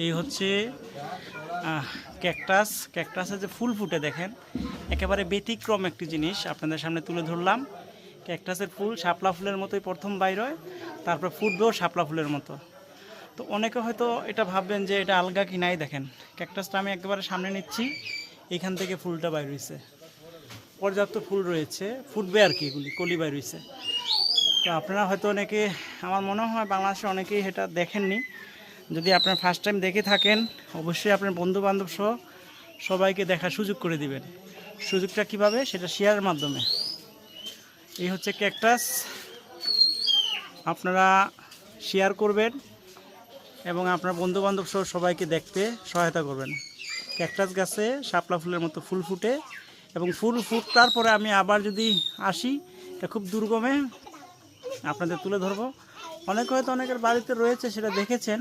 এই হচ্ছে ক্যাকটাস। ক্যাকটাসের যে ফুল ফুটে দেখেন, একেবারে ব্যতিক্রম একটি জিনিস আপনাদের সামনে তুলে ধরলাম। ক্যাকটাসের ফুল শাপলা ফুলের মতোই প্রথম বাইর হয়, তারপর ফুটবেও শাপলা ফুলের মতো। তো অনেকে হয়তো এটা ভাববেন যে এটা আলগা কি নাই। দেখেন ক্যাকটাসটা আমি একেবারে সামনে নিচ্ছি, এখান থেকে ফুলটা বাইর হয়েছে, পর্যাপ্ত ফুল রয়েছে, ফুটবে আর কি, এগুলি কলি বাইর হয়েছে। তো আপনারা হয়তো অনেকে, আমার মনে হয় বাংলাদেশে অনেকেই এটা দেখেননি। যদি আপনারা ফার্স্ট টাইম দেখে থাকেন, অবশ্যই আপনার বন্ধু বান্ধব সহ সবাইকে দেখার সুযোগ করে দিবেন। সুযোগটা কিভাবে, সেটা শেয়ারের মাধ্যমে। এই হচ্ছে ক্যাকটাস, আপনারা শেয়ার করবেন এবং আপনার বন্ধু বান্ধব সহ সবাইকে দেখতে সহায়তা করবেন। ক্যাকটাস গাছে শাপলা ফুলের মতো ফুল ফুটে এবং ফুল ফুটার পরে আমি আবার যদি আসি, এটা খুব দুর্গমে আপনাদের তুলে ধরবো। অনেকে হয়তো অনেকের বাড়িতে রয়েছে, সেটা দেখেছেন।